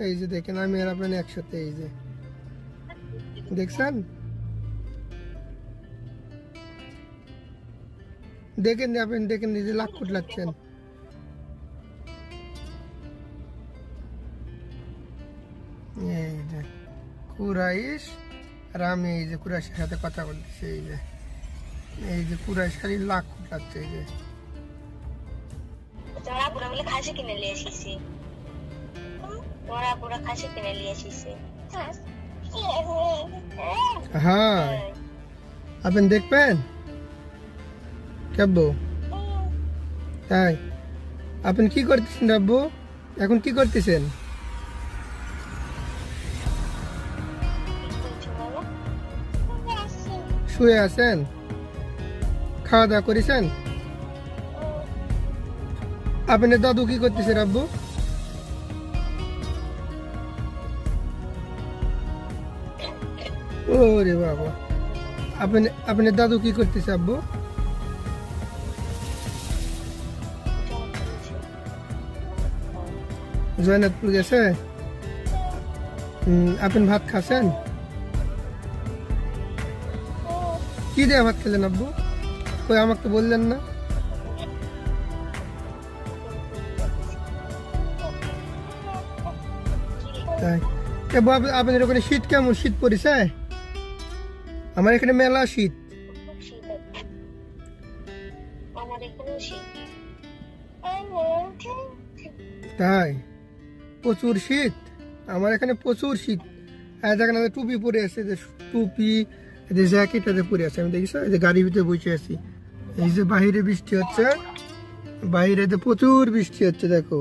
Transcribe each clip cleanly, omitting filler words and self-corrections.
এই যে দেখেন আমি আর আপনি একসাথে, এই যে দেখছেন, দেখেন আপনি, দেখেন এই যে লাখ ফুট লাগছেন। এই যে কুরাইশ আর আমি এই যে কুরাইশের সাথে কথা বলতেছি, এই যে কুরাইশ খালি লাখ ফুট লাগছে। এই যে তোরা পুরা বলে খাসি কিনে নিয়ে এসেছি, তোরা পুরা খাসি কিনে নিয়ে এসেছি। হ্যাঁ আপনি দেখবেন আব্বু? তাই আপনি কি করতেছেন আব্বু? এখন কি করতেছেন? শুয়ে আছেন? খাওয়া দাওয়া করেছেন? আপনার দাদু কি করতেছেন আব্বু? ওরে বাবা, আপনার দাদু কি করতেছে আব্বু? জয়নাথপুর গেছে। আপনি ভাত খাচ্ছেন? কি দিয়ে ভাত খেলেন আব্বু? কই আমাকে তো বললেন না। তাই আপনাদের ওখানে শীত কেমন? শীত পড়েছে? আমার এখানে মেলা শীত। তাই প্রচুর শীত, আমার এখানে প্রচুর শীত। দেখেন টুপি পরে আছে, যে টুপি, যে জ্যাকেট পরে আছে, আমি দেখছি এই যে গাড়ির ভিতরে বসে আছি। এই যে বাহিরে বৃষ্টি হচ্ছে, বাইরে প্রচুর বৃষ্টি হচ্ছে, দেখো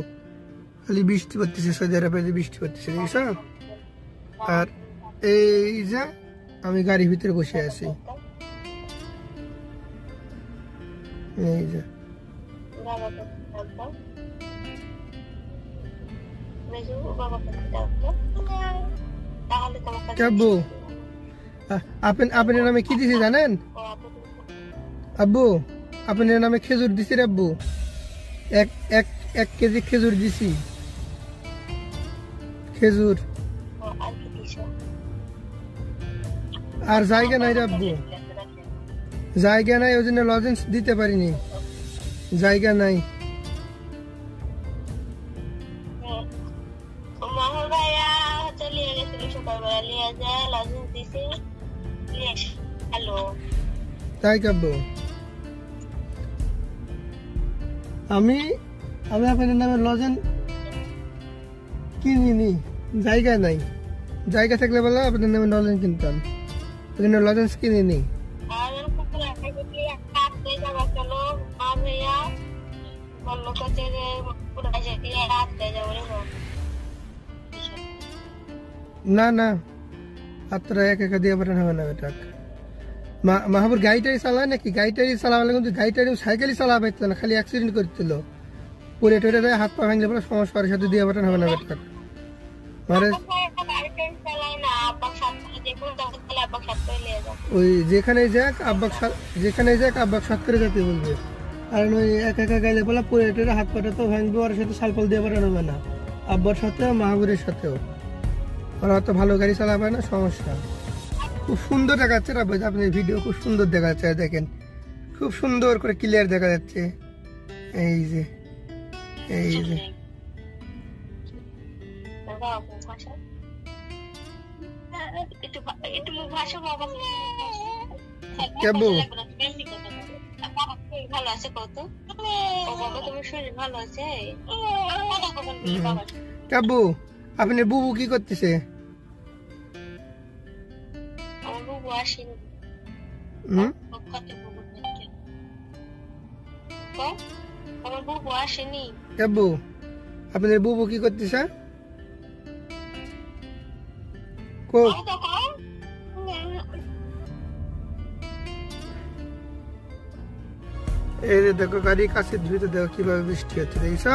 খালি বৃষ্টি পড়তেছে, সৌদি আরবে বৃষ্টি পড়তেছে, দেখছ? আর এই যে আমি গাড়ির ভিতরে বসে আছি, এই যে আব্বু আপনার নামে কি দিছে জানেন আব্বু? আপনার নামে খেজুর দিছি রে আব্বু, এক কেজি খেজুর দিছি। খেজুর আর জায়গা নাই রে আব্বু, জায়গা নাই, ওই জন্য লজেন্স দিতে পারিনি, জায়গা নাই। তাই কাব্বু আমি আপনার নামে লজেন কিনিনি, জায়গা নাই। জায়গা থাকলে বলো আপনার নামে লজেন কিনতাম, লজেন্স কিনিনি। না না আপনারা একা দিয়ে পাঠানো হবে না বেটা। মাহবুর গাড়িটাই চালায় নাকি? গাড়িটাই চালাবে, কিন্তু গাড়িটাই সাইকেলই চালা পাইছিল না, খালি অ্যাক্সিডেন্ট করছিল, পরে টরে যায়, হাত পা ভাঙলে বলে সমস্যার সাথে দিয়ে পাঠানো হবে না বেটা। মানে ওই যেখানে যাক আব্বাক সাত করে যেতে বলবে, আর ওই একা একা গাইলে বলে পরে টরে হাত পাটা তো ভাঙবে, ওর সাথে সাইকেল দিয়ে পাঠানো হবে না, আব্বার সাথে মাহবুরের সাথেও। ওরা অত ভালো গাড়ি চালাবে না, সমস্যা। খুব সুন্দর দেখাচ্ছে না আপনার ভিডিও, খুব সুন্দর দেখা যাচ্ছে, দেখেন খুব সুন্দর করে ক্লিয়ার দেখা যাচ্ছে। এই যে কাব্বু আপনার বুবু কি করতেছে? কাব্বু আপনাদের বুবু কি করতেছে? এই দেখো গাড়ি কাছে ধুইতে দেখো কিভাবে বৃষ্টি হচ্ছে, দেখছ?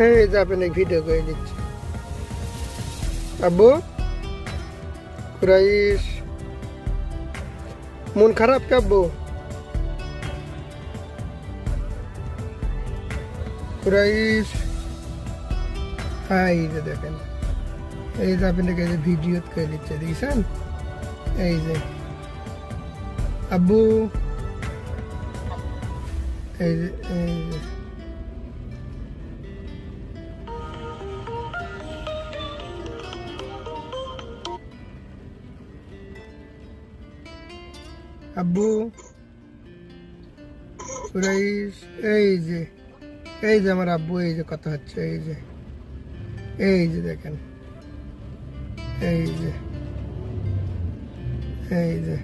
এই যে আপনাকে ভিডিও করে দিচ্ছি। আব্বু কুরাইশ মন খারাপ কাব্বু? কুরাইশ হ্যাঁ এই যে দেখেন, এই যে আপনাকে ভিডিও করে দিচ্ছে, দেখছেন? এই যে আব্বু, এই যে আব্বু সুরাইশ, এই যে আমার আব্বু, এই যে কথা হচ্ছে, এই যে দেখেন, এই যে